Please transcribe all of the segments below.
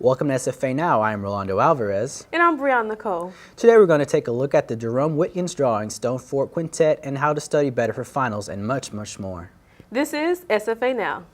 Welcome to SFA Now. I'm Rolando Alvarez. And I'm Brianna Nicole. Today we're going to take a look at the Jerome Whitkin's drawing, Stone Fort Quintet, and how to study better for finals, and much, much more. This is SFA Now.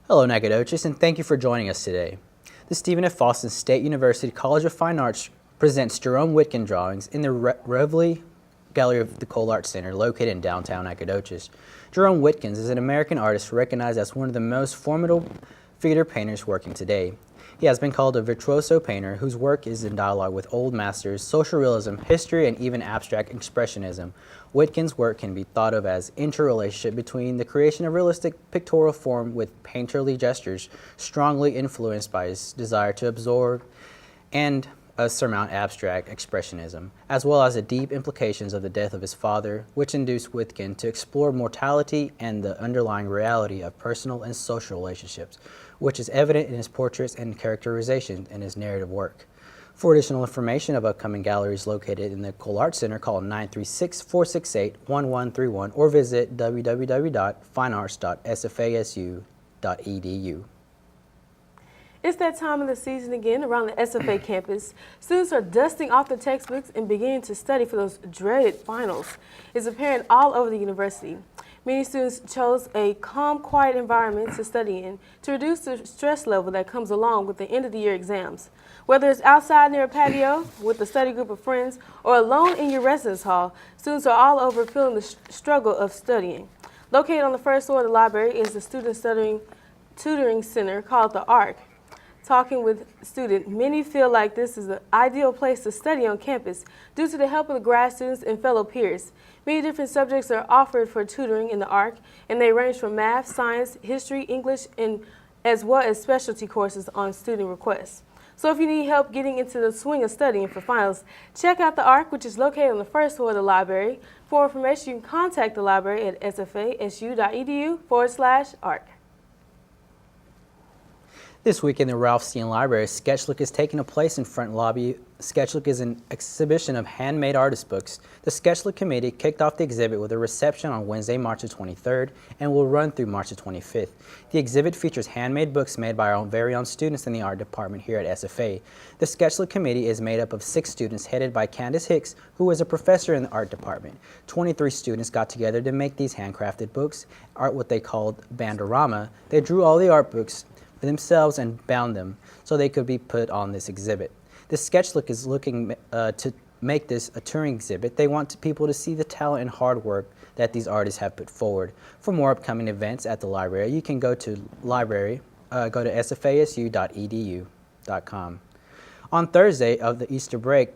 Hello Nacogdoches, and thank you for joining us today. The Stephen F. Austin State University College of Fine Arts presents Jerome Whitkin drawings in the Reveley Gallery of the Cole Art Center located in downtown Nacogdoches. Jerome Whitkin is an American artist recognized as one of the most formidable figurative painters working today. He has been called a virtuoso painter whose work is in dialogue with old masters, social realism, history, and even abstract expressionism. Whitkin's work can be thought of as interrelationship between the creation of realistic pictorial form with painterly gestures, strongly influenced by his desire to absorb and surmount abstract expressionism, as well as the deep implications of the death of his father, which induced Whitkin to explore mortality and the underlying reality of personal and social relationships, which is evident in his portraits and characterization in his narrative work. For additional information of upcoming galleries located in the Cole Art Center, call 936-468-1131 or visit www.finearts.sfasu.edu. It's that time of the season again around the SFA campus. Students are dusting off their textbooks and beginning to study for those dreaded finals. It's apparent all over the university. Many students chose a calm, quiet environment to study in to reduce the stress level that comes along with the end-of-the-year exams. Whether it's outside near a patio, with a study group of friends, or alone in your residence hall, students are all over feeling the struggle of studying. Located on the first floor of the library is the Student Tutoring Center called the ARC. Talking with students, many feel like this is the ideal place to study on campus due to the help of the grad students and fellow peers. Many different subjects are offered for tutoring in the ARC, and they range from math, science, history, English, and as well as specialty courses on student request. So if you need help getting into the swing of studying for finals, check out the ARC, which is located on the first floor of the library. For information, you can contact the library at sfasu.edu/ARC. This week in the Ralph Steen Library, Sketchlook is taking place in front lobby. Sketchlook is an exhibition of handmade artist books. The Sketchlook committee kicked off the exhibit with a reception on Wednesday, March the 23rd, and will run through March the 25th. The exhibit features handmade books made by our very own students in the art department here at SFA. The Sketchlook committee is made up of 6 students headed by Candace Hicks, who is a professor in the art department. 23 students got together to make these handcrafted books, what they called bandorama. They drew all the art books themselves and bound them so they could be put on this exhibit. The Sketchlook is looking to make this a touring exhibit. They want people to see the talent and hard work that these artists have put forward. For more upcoming events at the library, you can go to sfasu.edu.com. On Thursday of the Easter break,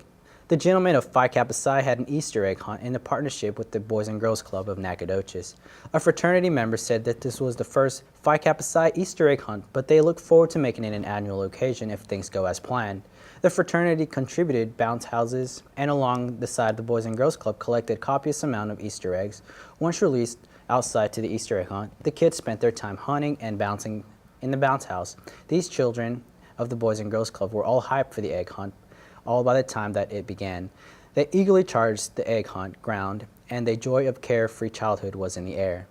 the gentlemen of Phi Kappa Psi had an Easter egg hunt in a partnership with the Boys and Girls Club of Nacogdoches. A fraternity member said that this was the first Phi Kappa Psi Easter egg hunt, but they look forward to making it an annual occasion if things go as planned. The fraternity contributed bounce houses and along the side the Boys and Girls Club collected copious amount of Easter eggs. Once released outside to the Easter egg hunt, the kids spent their time hunting and bouncing in the bounce house. These children of the Boys and Girls Club were all hyped for the egg hunt, all by the time that it began. They eagerly charged the egg hunt ground, and the joy of carefree childhood was in the air.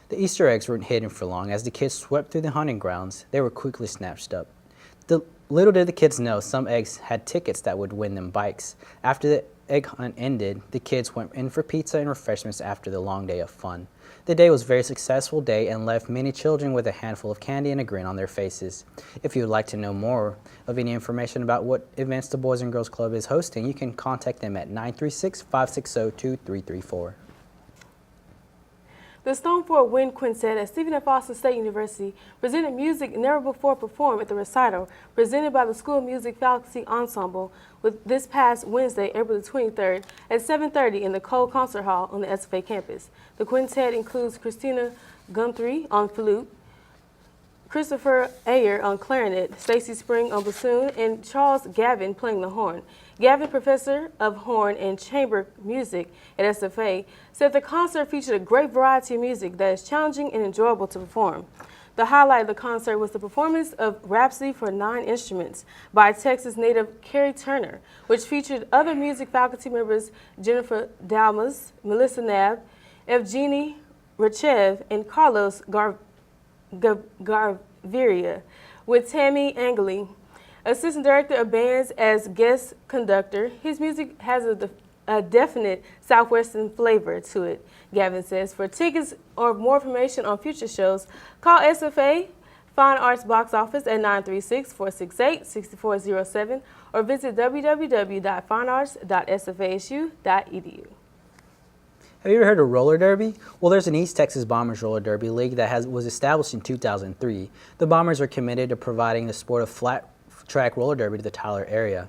The Easter eggs weren't hidden for long. As the kids swept through the hunting grounds, they were quickly snatched up. Little did the kids know some eggs had tickets that would win them bikes. After the egg hunt ended, the kids went in for pizza and refreshments after the long day of fun. The day was a very successful day and left many children with a handful of candy and a grin on their faces. If you would like to know more of any information about what events the Boys and Girls Club is hosting, you can contact them at 936-560-2334. The Stone 4 Wind Quintet at Stephen F. Austin State University presented music never before performed at the recital presented by the School of Music Faculty Ensemble with this past Wednesday, April the 23rd at 7:30 in the Cole Concert Hall on the SFA campus. The quintet includes Christina Guthrie on flute, Christopher Ayer on clarinet, Stacy Spring on bassoon, and Charles Gavin playing the horn. Gavin, professor of horn and chamber music at SFA, said the concert featured a great variety of music that is challenging and enjoyable to perform. The highlight of the concert was the performance of Rhapsody for 9 Instruments by Texas native Carrie Turner, which featured other music faculty members Jennifer Dalmas, Melissa Knapp, Evgeny Rachev, and Carlos Garveria, with Tammy Angeli, assistant director of bands, as guest conductor. His music has a definite Southwestern flavor to it, Gavin says. For tickets or more information on future shows, call SFA Fine Arts Box Office at 936-468-6407 or visit www.finearts.sfasu.edu. Have you ever heard of roller derby? Well, there's an East Texas Bombers roller derby league that was established in 2003. The Bombers are committed to providing the sport of flat track roller derby to the Tyler area.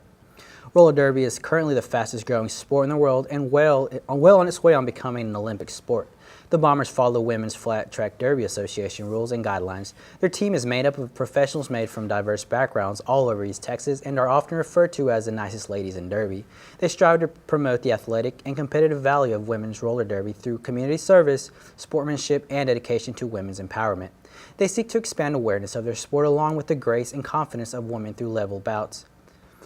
Roller derby is currently the fastest growing sport in the world and well on its way on becoming an Olympic sport. The Bombers follow the Women's Flat Track Derby Association rules and guidelines. Their team is made up of professionals made from diverse backgrounds all over East Texas and are often referred to as the nicest ladies in derby. They strive to promote the athletic and competitive value of women's roller derby through community service, sportsmanship, and dedication to women's empowerment. They seek to expand awareness of their sport along with the grace and confidence of women through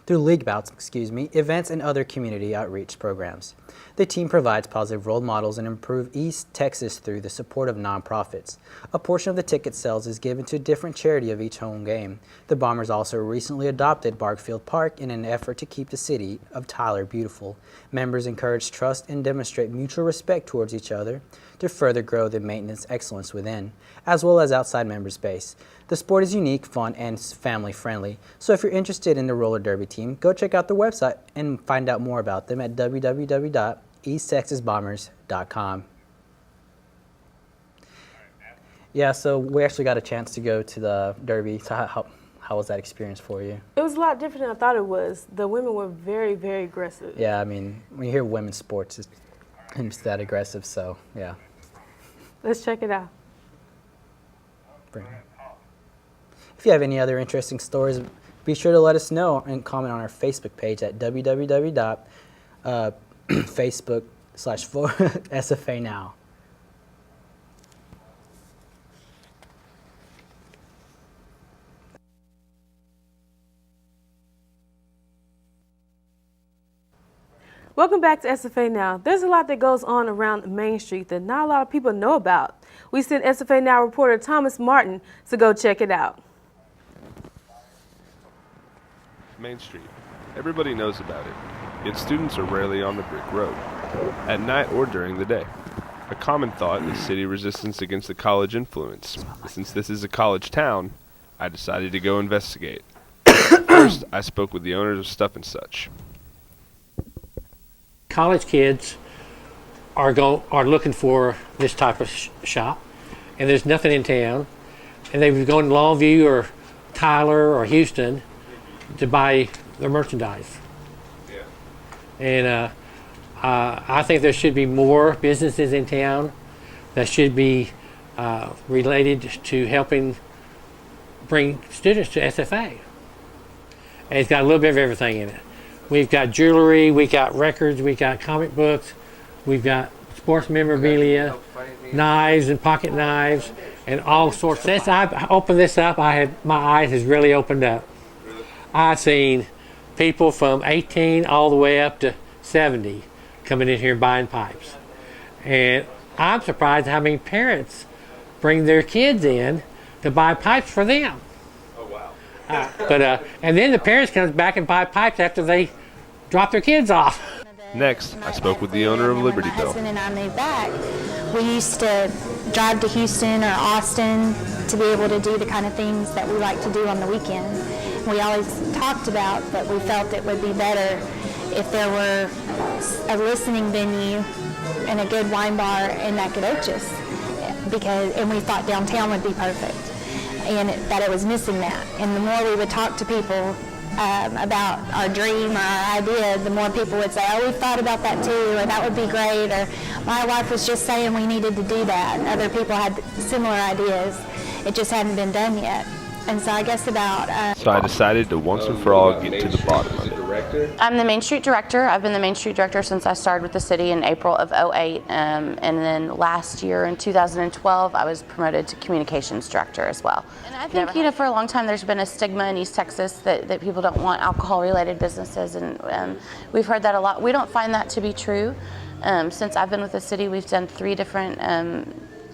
league bouts, events, and other community outreach programs. The team provides positive role models and improves East Texas through the support of nonprofits. A portion of the ticket sales is given to a different charity of each home game. The Bombers also recently adopted Barkfield Park in an effort to keep the city of Tyler beautiful. Members encourage trust and demonstrate mutual respect towards each other to further grow the maintenance excellence within, as well as outside members' base. The sport is unique, fun, and family-friendly, so if you're interested in the roller derby team, go check out their website and find out more about them at www.easttexasbombers.com. Yeah, so we actually got a chance to go to the derby. So how was that experience for you? It was a lot different than I thought it was. The women were very, very aggressive. Yeah, I mean, when you hear women's sports, it's that aggressive, so yeah. Let's check it out. Bring it. If you have any other interesting stories, be sure to let us know and comment on our Facebook page at www.facebook.com/SFA Now. Welcome back to SFA Now. There's a lot that goes on around Main Street that not a lot of people know about. We sent SFA Now reporter Thomas Martin to go check it out. Main Street. Everybody knows about it, yet students are rarely on the brick road, at night or during the day. A common thought is city resistance against the college influence. Since this is a college town, I decided to go investigate. First, I spoke with the owners of Stuff and Such. College kids are looking for this type of shop, and there's nothing in town, and they've gone to Longview or Tyler or Houston to buy their merchandise. Yeah. And I think there should be more businesses in town that should be related to helping bring students to SFA. And it's got a little bit of everything in it. We've got jewelry, we got records, we got comic books, we've got sports memorabilia, knives and pocket knives, and all sorts. Since I opened this up, my eyes has really opened up. I've seen people from 18 all the way up to 70 coming in here buying pipes. And I'm surprised how many parents bring their kids in to buy pipes for them. Oh, wow. And then the parents come back and buy pipes after they drop their kids off. Next, I spoke with the owner of Libertyville. When my husband and I moved back, we used to drive to Houston or Austin to be able to do the kind of things that we like to do on the weekend. We always talked about that we felt it would be better if there were a listening venue and a good wine bar in Nacogdoches. and we thought downtown would be perfect, and that it was missing that. And the more we would talk to people about our dream or our idea, the more people would say, oh, we've thought about that too, or that would be great, or my wife was just saying we needed to do that. And other people had similar ideas. It just hadn't been done yet. And so I guess So I decided to once and for all get to the bottom of it. I'm the Main Street Director. I've been the Main Street Director since I started with the city in April of '08. And then last year in 2012, I was promoted to Communications Director as well. And I think, for a long time there's been a stigma in East Texas that people don't want alcohol-related businesses. And we've heard that a lot. We don't find that to be true. Since I've been with the city, we've done 3 different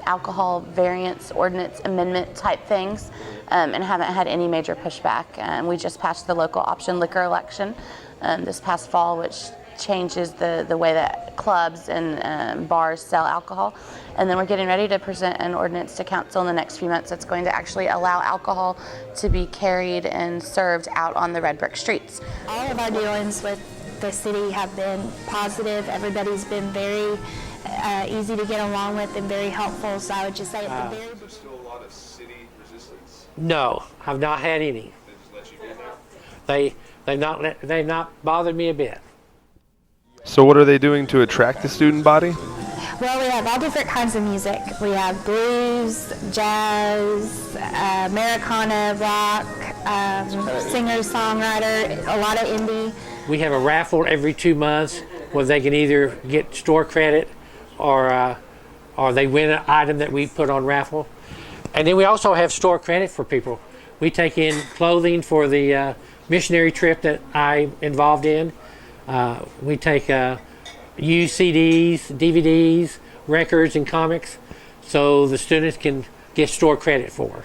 alcohol variance ordinance amendment type things, and haven't had any major pushback. We just passed the local option liquor election this past fall, which changes the way that clubs and bars sell alcohol. And then we're getting ready to present an ordinance to council in the next few months that's going to actually allow alcohol to be carried and served out on the red brick streets. all of our dealings with the city have been positive. Everybody's been very easy to get along with and very helpful. So I would just say at the very There's still a lot of city resistance. No, I've not had any. They just let you do now? They've not bothered me a bit. So what are they doing to attract the student body? Well, we have all different kinds of music. We have blues, jazz, Americana, rock, singer, songwriter, a lot of indie. We have a raffle every 2 months where they can either get store credit or they win an item that we put on raffle. And then we also have store credit for people. We take in clothing for the missionary trip that I'm involved in. We take used CDs, DVDs, records, and comics, so the students can get store credit for.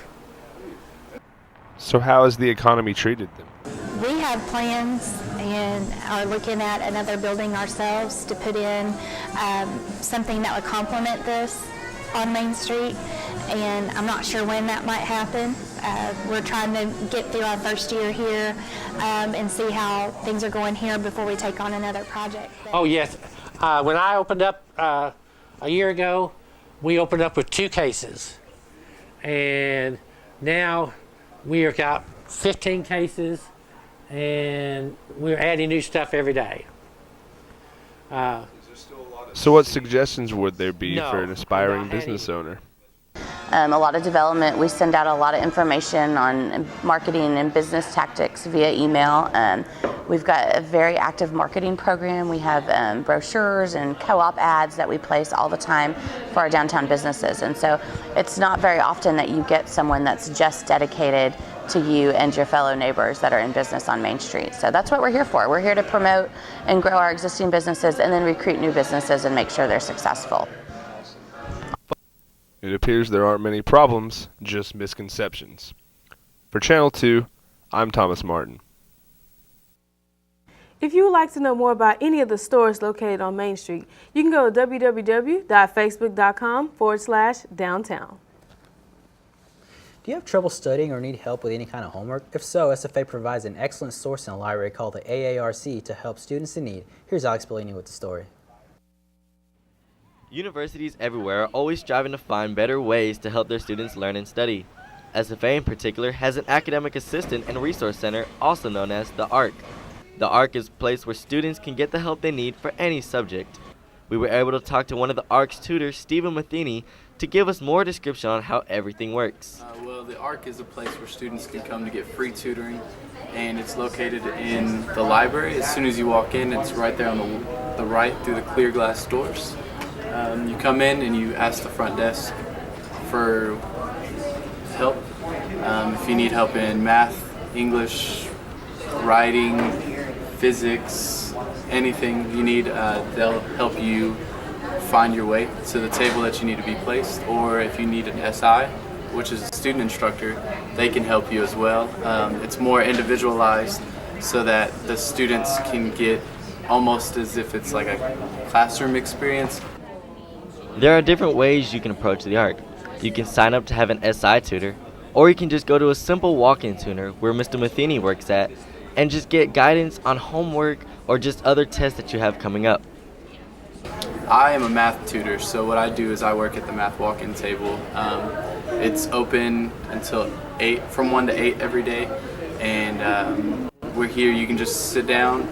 So how has the economy treated them? We have plans and are looking at another building ourselves to put in something that would complement this on Main Street, and I'm not sure when that might happen. We're trying to get through our first year here and see how things are going here before we take on another project. Oh yes, when I opened up a year ago, we opened up with 2 cases, and now we have got 15 cases, and we're adding new stuff every day. So what suggestions would there be No, for an aspiring not business owner? A lot of development. We send out a lot of information on marketing and business tactics via email. We've got a very active marketing program. We have brochures and co-op ads that we place all the time for our downtown businesses. And so it's not very often that you get someone that's just dedicated to you and your fellow neighbors that are in business on Main Street. So that's what we're here for. We're here to promote and grow our existing businesses and then recruit new businesses and make sure they're successful. It appears there aren't many problems, just misconceptions. For Channel 2, I'm Thomas Martin. If you would like to know more about any of the stores located on Main Street, you can go to www.facebook.com/downtown. Do you have trouble studying or need help with any kind of homework? If so, SFA provides an excellent source in a library called the AARC to help students in need. Here's Alex Bellini with the story. Universities everywhere are always striving to find better ways to help their students learn and study. SFA in particular has an academic assistant and resource center, also known as the ARC. The ARC is a place where students can get the help they need for any subject. We were able to talk to one of the ARC's tutors, Stephen Matheny, to give us more description on how everything works. Well, the ARC is a place where students can come to get free tutoring, and it's located in the library. As soon as you walk in, it's right there on the right through the clear glass doors. You come in and you ask the front desk for help. If you need help in math, English, writing, physics, anything you need, they'll help you find your way to the table that you need to be placed. Or if you need an SI, which is a student instructor, they can help you as well. It's more individualized so that the students can get almost as if it's like a classroom experience. There are different ways you can approach the ARC. You can sign up to have an SI tutor, or you can just go to a simple walk-in tutor where Mr. Matheny works at and just get guidance on homework or just other tests that you have coming up. I am a math tutor, so what I do is I work at the math walk-in table. It's open until 8, from 1 to 8 every day, and we're here. You can just sit down,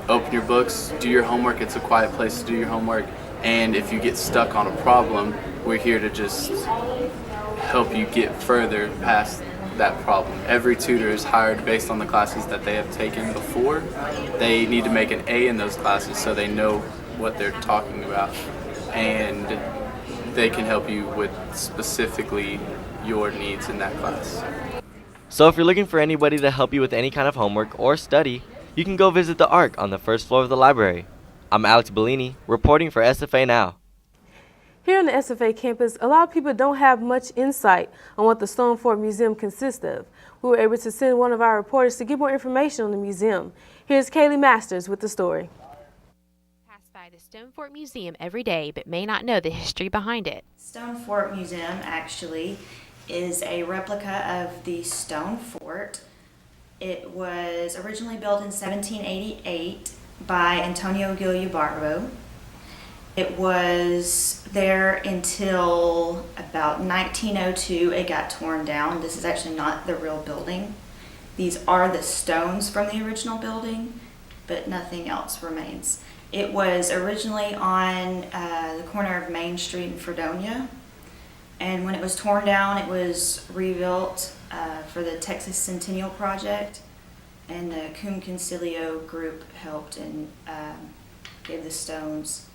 open your books, do your homework. It's a quiet place to do your homework, and if you get stuck on a problem, we're here to just help you get further past that problem. Every tutor is hired based on the classes that they have taken before. They need to make an A in those classes so they know what they're talking about, and they can help you with specifically your needs in that class. So if you're looking for anybody to help you with any kind of homework or study, you can go visit the ARC on the first floor of the library. I'm Alex Bellini, reporting for SFA Now. Here on the SFA campus, a lot of people don't have much insight on what the Stone Fort Museum consists of. We were able to send one of our reporters to get more information on the museum. Here's Kaylee Masters with the story. Pass by the Stone Fort Museum every day, but may not know the history behind it. Stone Fort Museum actually is a replica of the Stone Fort. It was originally built in 1788 by Antonio Gillibarbo. It was there until about 1902. It got torn down. This is actually not the real building. These are the stones from the original building, but nothing else remains. It was originally on the corner of Main Street in Fredonia, and when it was torn down, it was rebuilt for the Texas Centennial Project, and the Cum Concilio group helped and gave the stones.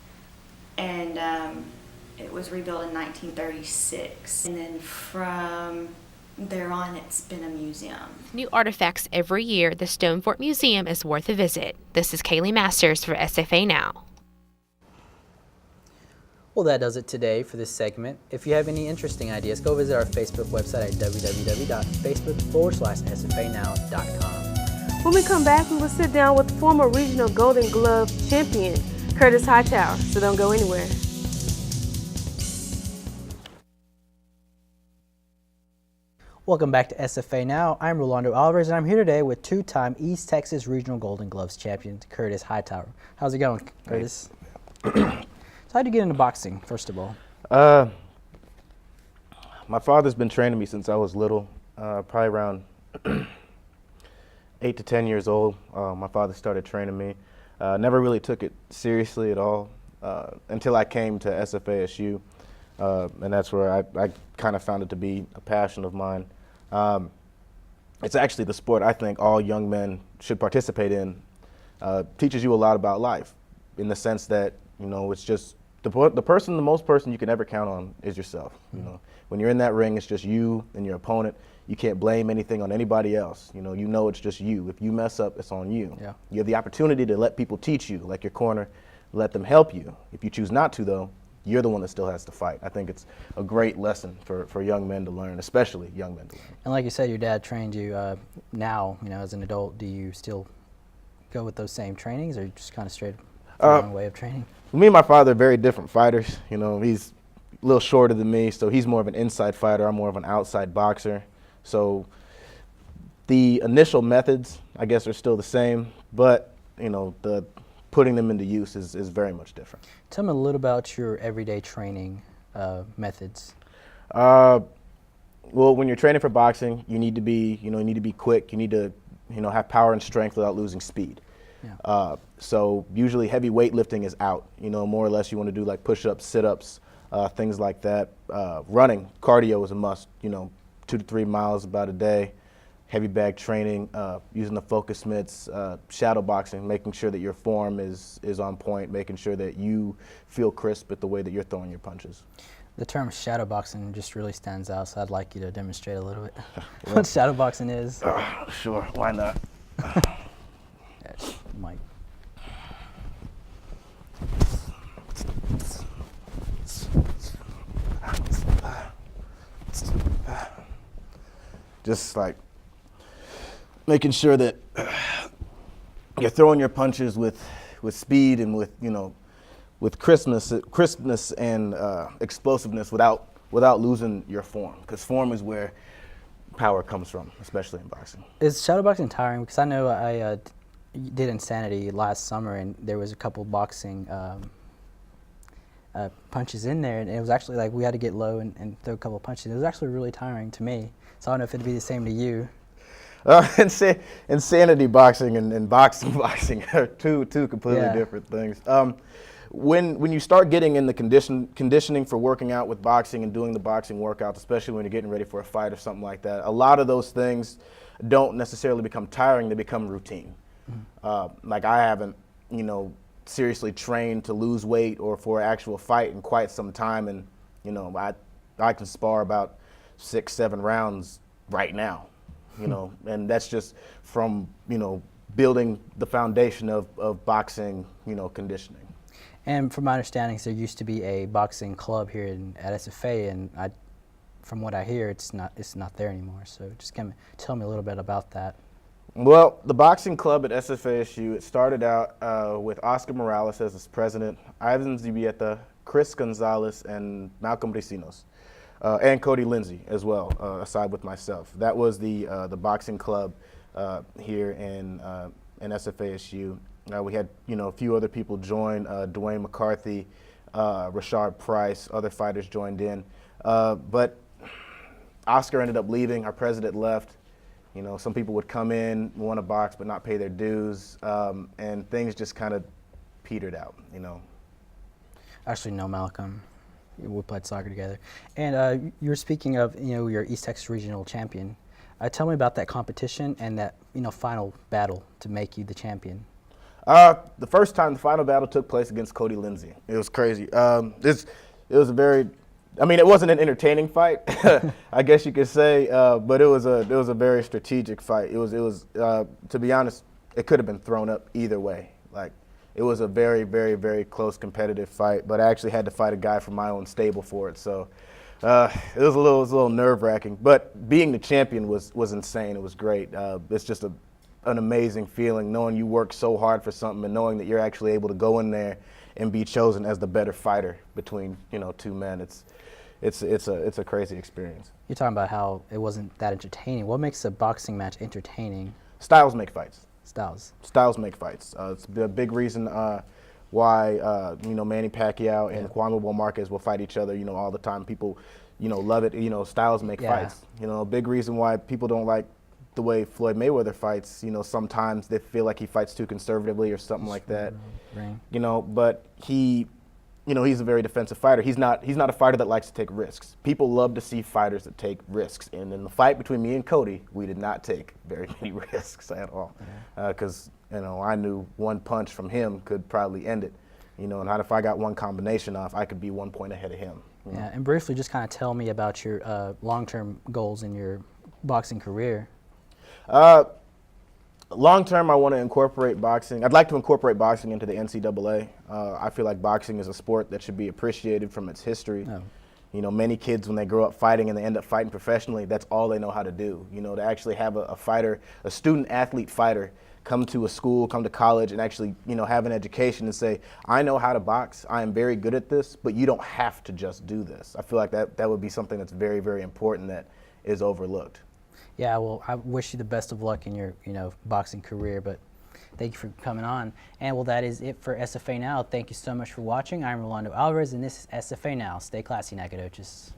And it was rebuilt in 1936. And then from there on, it's been a museum. New artifacts every year, the Stone Fort Museum is worth a visit. This is Kaylee Masters for SFA Now. Well, that does it today for this segment. If you have any interesting ideas, go visit our Facebook website at www.facebook.com/SFAnow.com. When we come back, we will sit down with former regional Golden Glove champion, Curtis Hightower, so don't go anywhere. Welcome back to SFA Now. I'm Rolando Alvarez, and I'm here today with two-time East Texas Regional Golden Gloves champion, Curtis Hightower. How's it going, Curtis? So how'd you get into boxing, first of all? My father's been training me since I was little, probably around 8 to 10 years old. My father started training me. Never really took it seriously at all until I came to SFASU, and that's where I kind of found it to be a passion of mine. It's actually the sport I think all young men should participate in. Teaches you a lot about life, in the sense that, you know, it's just the most person you can ever count on is yourself. You know, when you're in that ring, it's just you and your opponent. You can't blame anything on anybody else. You know it's just you. If you mess up, it's on you. Yeah. You have the opportunity to let people teach you, like your corner, let them help you. If you choose not to, though, you're the one that still has to fight. I think it's a great lesson for young men to learn, especially young men to learn. And like you said, your dad trained you. Now, as an adult, do you still go with those same trainings, or just kind of straight wrong way of training? Me and my father are very different fighters. He's a little shorter than me, so he's more of an inside fighter. I'm more of an outside boxer. So the initial methods, I guess, are still the same, but the putting them into use is very much different. Tell me a little about your everyday training methods. Well, when you're training for boxing, you need to be, quick. You need to, have power and strength without losing speed. Yeah. So usually heavy weightlifting is out. More or less you want to do like push-ups, sit-ups, things like that. Running, cardio is a must. 2 to 3 miles about a day. Heavy bag training, using the focus mitts, shadow boxing, making sure that your form is on point, making sure that you feel crisp at the way that you're throwing your punches. The term shadow boxing just really stands out, so I'd like you to demonstrate a little bit what shadow boxing is. Sure, why not? Mike. Just like making sure that you're throwing your punches with speed and with crispness and explosiveness without losing your form, because form is where power comes from, especially in boxing. Is shadowboxing tiring? Because I know I did Insanity last summer, and there was a couple boxing punches in there, and it was actually like we had to get low and throw a couple of punches. It was actually really tiring to me. So I don't know if it'd be the same to you. Insanity boxing and boxing are two completely different things. When you start getting in the conditioning for working out with boxing and doing the boxing workouts, especially when you're getting ready for a fight or something like that, a lot of those things don't necessarily become tiring, they become routine. Like I haven't, seriously trained to lose weight or for an actual fight in quite some time, and I can spar about 6-7 rounds right now, and that's just from building the foundation of boxing, conditioning. And from my understanding, there used to be a boxing club here at SFA, and from what I hear, it's not there anymore. So just tell me a little bit about that. Well, the boxing club at SFASU, it started out with Oscar Morales as its president, Ivan Zubieta, Chris Gonzalez, and Malcolm Ricinos, and Cody Lindsay as well, aside with myself. That was the boxing club here in SFASU. We had a few other people join, Dwayne McCarthy, Rashard Price, other fighters joined in. But Oscar ended up leaving, our president left. Some people would come in, want to box, but not pay their dues, and things just kind of petered out, I actually know Malcolm. We played soccer together. And you were speaking of, your East Texas Regional Champion. Tell me about that competition and that, final battle to make you the champion. The first time the final battle took place against Cody Lindsay. It was crazy. It was it wasn't an entertaining fight, I guess you could say, but it was a very strategic fight. It was to be honest, it could have been thrown up either way. Like, it was a very, very, very close competitive fight, but I actually had to fight a guy from my own stable for it. So it was a little nerve-wracking. But being the champion was insane. It was great. It's just an amazing feeling knowing you worked so hard for something and knowing that you're actually able to go in there and be chosen as the better fighter between two men. It's a crazy experience. You're talking about how it wasn't that entertaining. What makes a boxing match entertaining? Styles make fights. Styles make fights. It's the big reason why Manny Pacquiao and Juan Manuel Marquez will fight each other all the time. People love it. Styles make fights. A big reason why people don't like the way Floyd Mayweather fights. Sometimes they feel like he fights too conservatively or something like that. Right. But he's a very defensive fighter. He's not a fighter that likes to take risks. People love to see fighters that take risks. And in the fight between me and Cody, we did not take very many risks at all. Because I knew one punch from him could probably end it. And if I got one combination off, I could be 1 point ahead of him. Yeah, and briefly, just kind of tell me about your long-term goals in your boxing career. Long term, I want to incorporate boxing. I'd like to incorporate boxing into the NCAA. I feel like boxing is a sport that should be appreciated from its history. Oh. Many kids, when they grow up fighting and they end up fighting professionally, that's all they know how to do. To actually have a fighter, a student athlete fighter, come to a school, come to college, and actually, have an education and say, I know how to box. I am very good at this, but you don't have to just do this. I feel like that would be something that's very, very important that is overlooked. Yeah, well, I wish you the best of luck in your, boxing career, but thank you for coming on. And well, that is it for SFA Now. Thank you so much for watching. I'm Rolando Alvarez, and this is SFA Now. Stay classy, Nacogdoches.